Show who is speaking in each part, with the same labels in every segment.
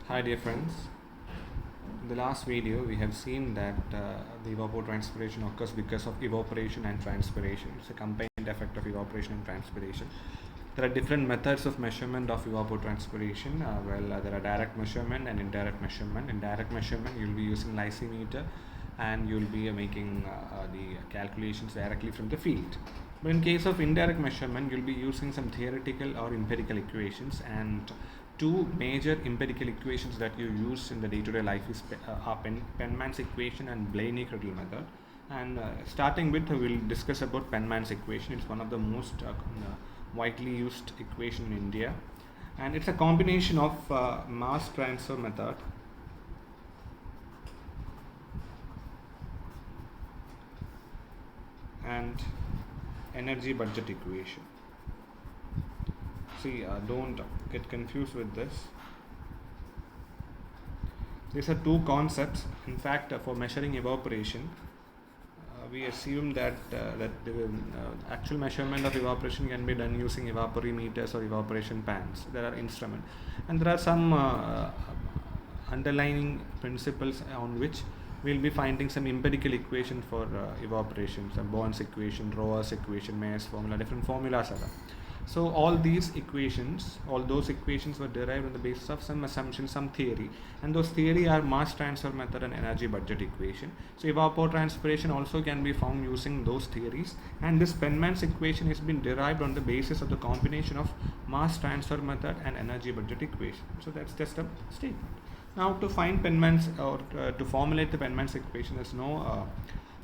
Speaker 1: Hi dear friends, in the last video we have seen that the evapotranspiration occurs because of evaporation and transpiration. It's a combined effect of evaporation and transpiration. There are different methods of measurement of evapotranspiration. There are direct measurement and indirect measurement. In direct measurement you'll be using lysimeter and you'll be making the calculations directly from the field. But in case of indirect measurement, you'll be using some theoretical or empirical equations, and two major empirical equations that you use in the day-to-day life is Penman's equation and Blaney-Criddle method. And starting with, we'll discuss about Penman's equation. It's one of the most widely used equation in India, and it's a combination of mass transfer method and energy budget equation. See, don't get confused with this. These are two concepts. In fact, for measuring evaporation, we assume that the actual measurement of evaporation can be done using evaporimeters or evaporation pans. There are instruments, and there are some underlying principles on which we'll be finding some empirical equation for evaporation, some Bond's equation, Rohr's equation, Mayer's formula, different formulas are there. So all these equations, all those equations were derived on the basis of some assumption, some theory, and those theory are mass transfer method and energy budget equation. So evapotranspiration also can be found using those theories, and this Penman's equation has been derived on the basis of the combination of mass transfer method and energy budget equation. So that's just a statement. Now to find Penman's or to formulate the Penman's equation, there's no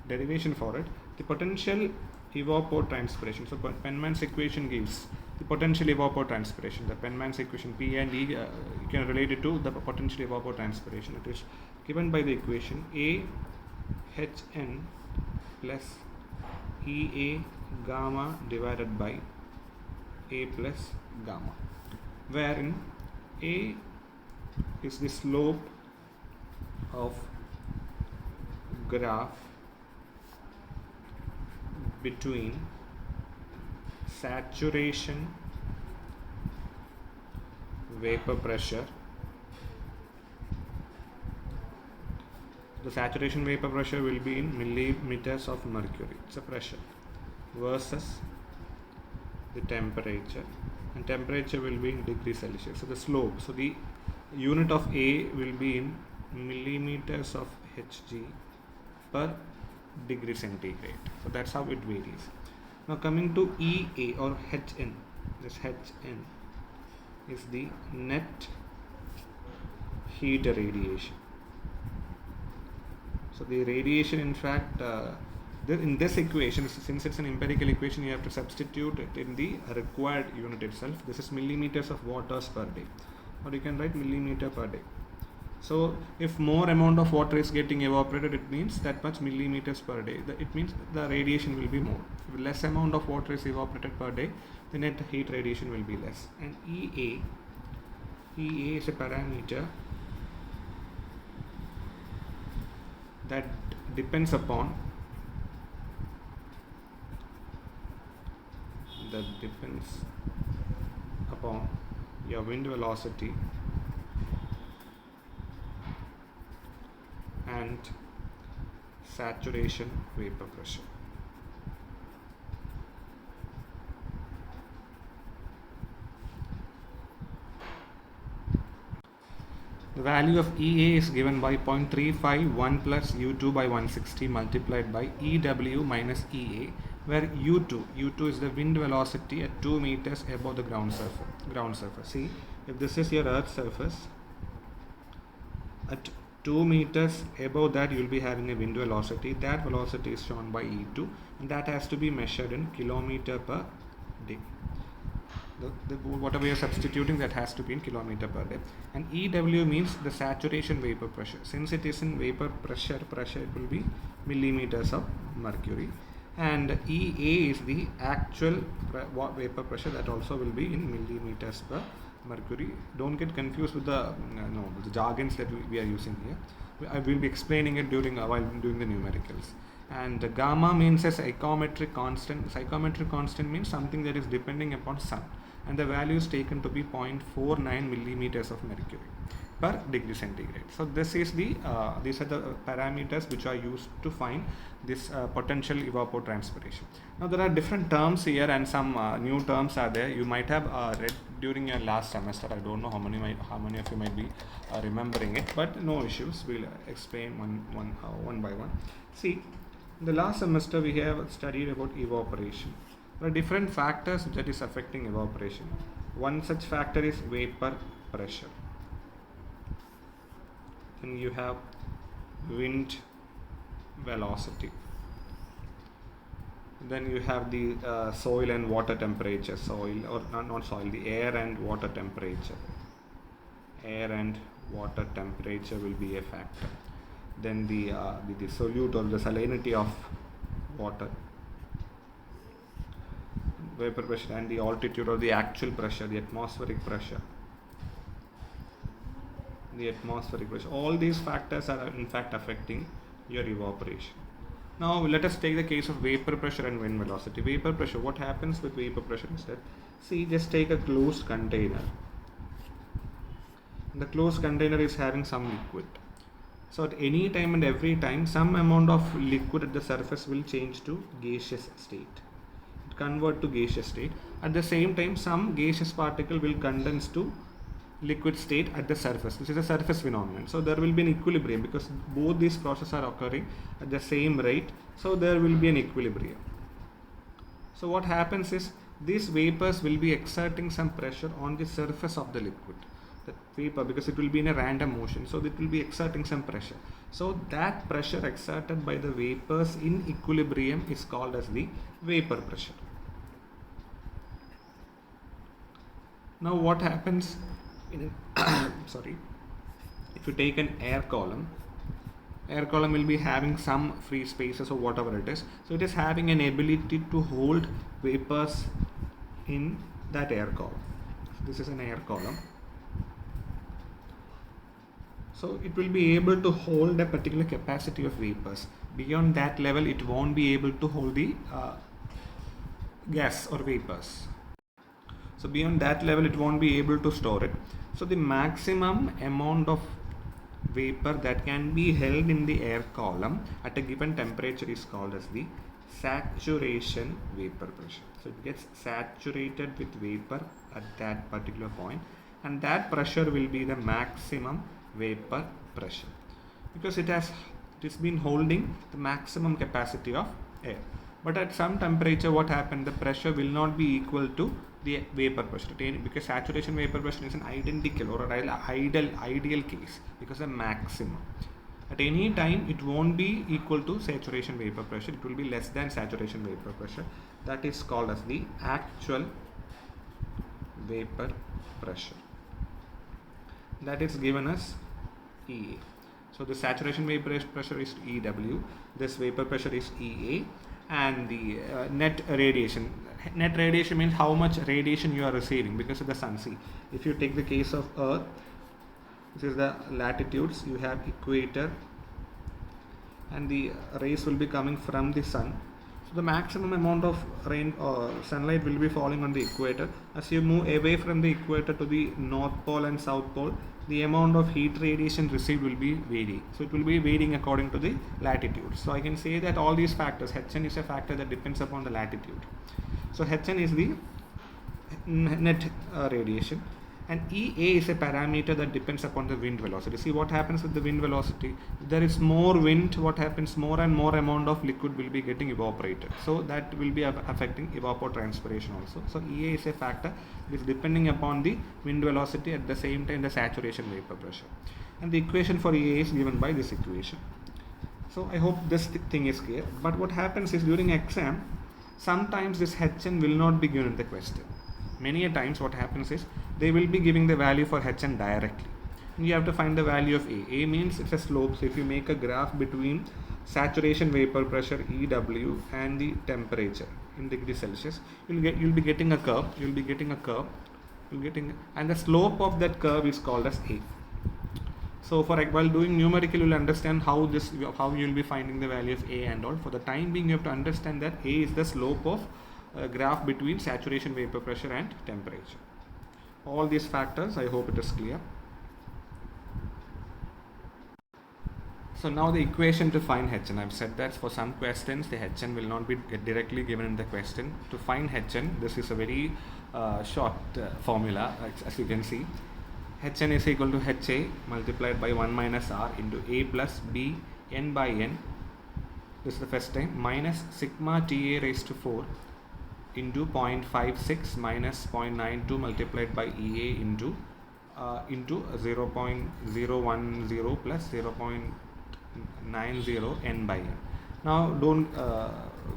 Speaker 1: derivation for it. The potential evapotranspiration. So Penman's equation gives the potential evapotranspiration. The Penman's equation P and E, you can relate it to the potential evapotranspiration. It is given by the equation A Hn plus Ea gamma divided by A plus gamma, wherein A is the slope of graph between saturation vapor pressure. The saturation vapor pressure will be in millimeters of mercury, it's a pressure, versus the temperature, and temperature will be in degrees Celsius. So the slope, so the unit of A will be in millimeters of Hg per degree centigrade. So that's how it varies. Now coming to Ea or Hn, this Hn is the net heat radiation. So the radiation, in fact, in this equation, since it's an empirical equation, you have to substitute it in the required unit itself. This is millimeters of waters per day, or you can write millimeter per day. So if more amount of water is getting evaporated, it means that much millimeters per day. It means the radiation will be more. If less amount of water is evaporated per day, the net heat radiation will be less. And Ea is a parameter that depends upon your wind velocity and saturation vapor pressure. The value of Ea is given by 0.351 plus U2 by 160 multiplied by EW minus Ea, where U2 is the wind velocity at 2 meters above the ground surface. See, if this is your Earth's surface, at 2 meters above that you will be having a wind velocity. That velocity is shown by E2, and that has to be measured in kilometer per day. Whatever you are substituting, that has to be in kilometer per day. And EW means the saturation vapor pressure. Since it is in vapor pressure, it will be millimeters of mercury. And Ea is the actual vapor pressure, that also will be in millimeters per mercury. Don't get confused with the jargons that we are using here. I will be explaining it while doing the numericals. And gamma means a psychometric constant. Psychometric constant means something that is depending upon sun. and the value is taken to be 0.49 millimeters of mercury per degree centigrade. So this is these are the parameters which are used to find this potential evapotranspiration. Now there are different terms here, and some new terms are there. You might have read during your last semester. I don't know how many of you might be remembering it, but no issues. We'll explain one by one. See, in the last semester we have studied about evaporation. There are different factors that is affecting evaporation. One such factor is vapor pressure. Then you have wind velocity. Then you have the soil and water temperature. Not soil, the air and water temperature. Air and water temperature will be a factor. Then the solute or the salinity of water, vapor pressure, and the altitude or the actual pressure, the atmospheric pressure. All these factors are in fact affecting your evaporation. Now let us take the case of vapor pressure and wind velocity. Vapor pressure, what happens with vapor pressure is that, see, just take a closed container. The closed container is having some liquid. So at any time and every time, some amount of liquid at the surface will change to gaseous state. It convert to gaseous state. At the same time, some gaseous particle will condense to liquid state at the surface, which is a surface phenomenon. So there will be an equilibrium because both these processes are occurring at the same rate. So there will be an equilibrium. So what happens is these vapors will be exerting some pressure on the surface of the liquid. The vapor, because it will be in a random motion, so it will be exerting some pressure. So that pressure exerted by the vapors in equilibrium is called as the vapor pressure. Now what happens in if you take an air column will be having some free spaces or whatever it is. So it is having an ability to hold vapors in that air column. This is an air column. So it will be able to hold a particular capacity of vapors. Beyond that level, it won't be able to hold the gas or vapors. So beyond that level, it won't be able to store it. So the maximum amount of vapor that can be held in the air column at a given temperature is called as the saturation vapor pressure. So it gets saturated with vapor at that particular point, and that pressure will be the maximum vapor pressure because it has been holding the maximum capacity of air. But at some temperature, what happened? The pressure will not be equal to the vapor pressure because saturation vapor pressure is an identical or an ideal case because a maximum. At any time, it won't be equal to saturation vapor pressure. It will be less than saturation vapor pressure. That is called as the actual vapor pressure. That is given as EA. So the saturation vapor pressure is EW. This vapor pressure is EA. And the net radiation means how much radiation you are receiving because of the sun. See, if you take the case of Earth, this is the latitudes, you have equator, and the rays will be coming from the sun. So the maximum amount of sunlight will be falling on the equator. As you move away from the equator to the north pole and south pole, the amount of heat radiation received will be varying. So it will be varying according to the latitude. So I can say that all these factors, Hn is a factor that depends upon the latitude. So Hn is the net radiation, and EA is a parameter that depends upon the wind velocity. See what happens with the wind velocity. If there is more wind, what happens? More and more amount of liquid will be getting evaporated. So that will be affecting evapotranspiration also. So EA is a factor which is depending upon the wind velocity, at the same time the saturation vapor pressure. And the equation for EA is given by this equation. So I hope this thing is clear. But what happens is during exam, sometimes this Hn will not be given in the question. Many a times what happens is they will be giving the value for Hn directly. And you have to find the value of A. A means it's a slope. So if you make a graph between saturation vapor pressure EW and the temperature in degrees Celsius, you'll be getting a curve. And the slope of that curve is called as A. So while doing numerical, you'll understand how you'll be finding the value of A and all. For the time being, you have to understand that A is the slope of graph between saturation vapor pressure and temperature. All these factors, I hope it is clear. So now the equation to find Hn. I've said that for some questions the Hn will not be directly given in the question. To find Hn, this is a very short formula, as you can see. Hn is equal to Ha multiplied by 1 minus R into A plus B n by n. This is the first time, minus sigma Ta raised to 4 into 0.56 minus 0.92 multiplied by Ea into 0.010 plus 0.90 n by n. Now don't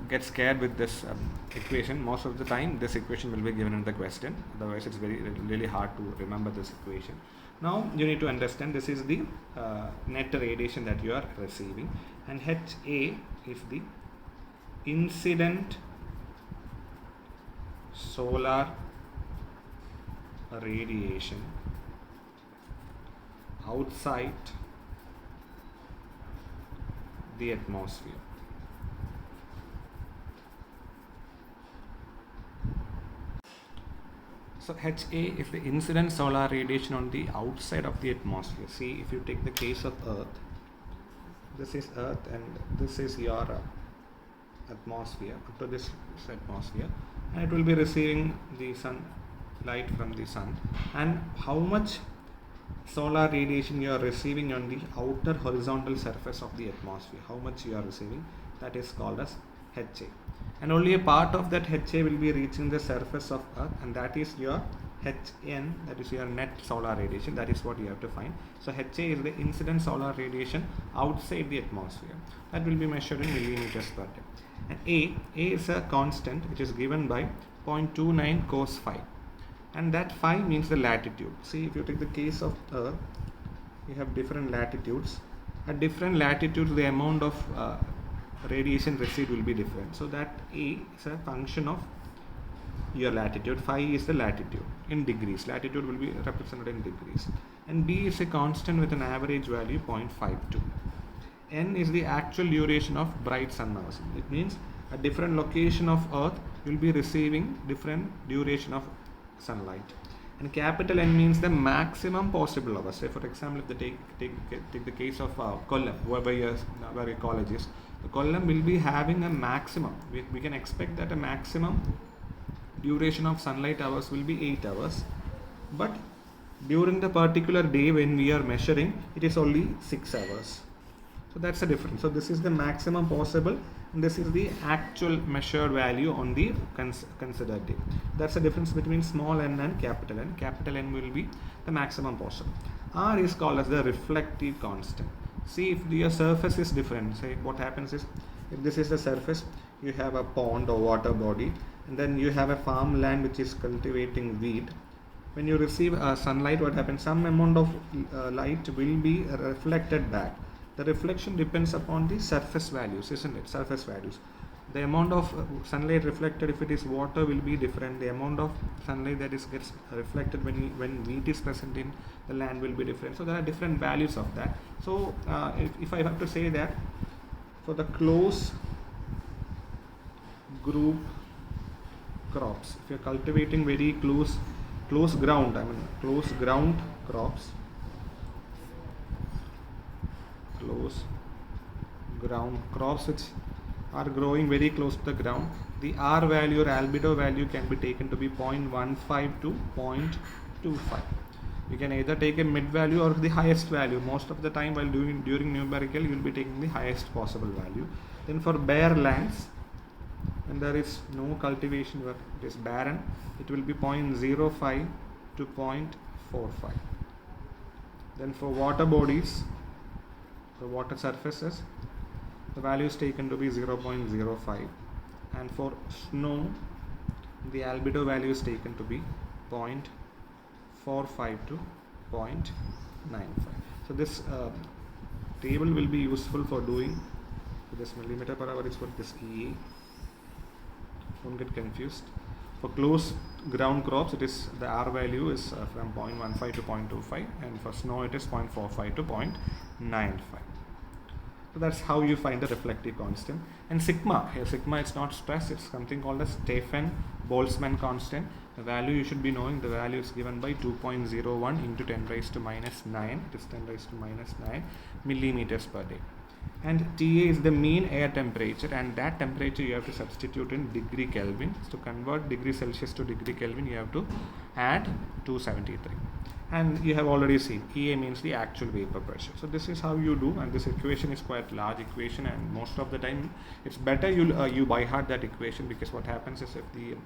Speaker 1: get scared with this equation. Most of the time this equation will be given in the question, otherwise it's really hard to remember this equation. Now you need to understand this is the net radiation that you are receiving, and Ha is the incident solar radiation outside the atmosphere. So Ha is the incident solar radiation on the outside of the atmosphere. See, if you take the case of Earth, this is Earth and this is your atmosphere, up to this atmosphere, and it will be receiving the sun light from the sun, and how much solar radiation you are receiving on the outer horizontal surface of the atmosphere, how much you are receiving, that is called as Ha, and only a part of that Ha will be reaching the surface of Earth, and that is your Hn, that is your net solar radiation. That is what you have to find. So Ha is the incident solar radiation outside the atmosphere, that will be measured in millimeters per day. And A is a constant which is given by 0.29 cos phi, and that phi means the latitude. See, if you take the case of Earth, you have different latitudes. At different latitudes the amount of radiation received will be different. So that A is a function of your latitude, phi is the latitude in degrees, latitude will be represented in degrees, and B is a constant with an average value 0.52. N is the actual duration of bright sun hours. It means at different location of Earth you will be receiving different duration of sunlight. And capital N means the maximum possible hours. Say for example, if they take the case of Kollam, where your college is, the Kollam will be having a maximum. We can expect that a maximum duration of sunlight hours will be 8 hours, but during the particular day when we are measuring, it is only 6 hours. So that's the difference. So this is the maximum possible, and this is the actual measured value on the considered day. That's the difference between small n and capital N. Capital N will be the maximum possible. R is called as the reflective constant. See, if your surface is different, say what happens is, if this is the surface, you have a pond or water body, and then you have a farmland which is cultivating wheat. When you receive sunlight, what happens? Some amount of light will be reflected back. The reflection depends upon the surface values, isn't it? Surface values. The amount of sunlight reflected, if it is water, will be different. The amount of sunlight that gets reflected when wheat is present in the land will be different. So there are different values of that. So if I have to say that for the close group crops, if you are cultivating very close ground crops, close ground crops which are growing very close to the ground, the R value or albedo value can be taken to be 0.15 to 0.25. You can either take a mid value or the highest value. Most of the time while during numerical, you will be taking the highest possible value. Then for bare lands, when there is no cultivation, where it is barren, it will be 0.05 to 0.45. Then for water bodies, the water surfaces, the value is taken to be 0.05, and for snow, the albedo value is taken to be 0.45 to 0.95. So this table will be useful for doing. So this millimeter per hour is for this EA. Don't get confused. For close ground crops, it is the R value is from 0.15 to 0.25, and for snow it is 0.45 to 0.95. So that's how you find the reflective constant. And sigma, here sigma is not stress, it's something called as Stefan Boltzmann constant. The value you should be knowing, the value is given by 2.01 into 10 raised to minus 9, it is 10 raised to minus 9 millimeters per day. And Ta is the mean air temperature, and that temperature you have to substitute in degree Kelvin. So to convert degree Celsius to degree Kelvin, you have to add 273. And you have already seen EA means the actual vapor pressure. So this is how you do, and this equation is quite large equation, and most of the time it's better you by heart that equation, because what happens is if the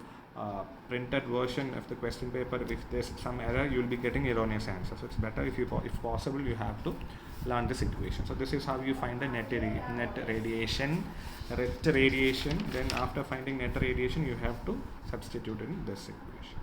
Speaker 1: printed version of the question paper, if there's some error, you will be getting erroneous answers. So it's better if possible you have to learn this equation. So this is how you find the net radiation. Then after finding net radiation, you have to substitute in this equation.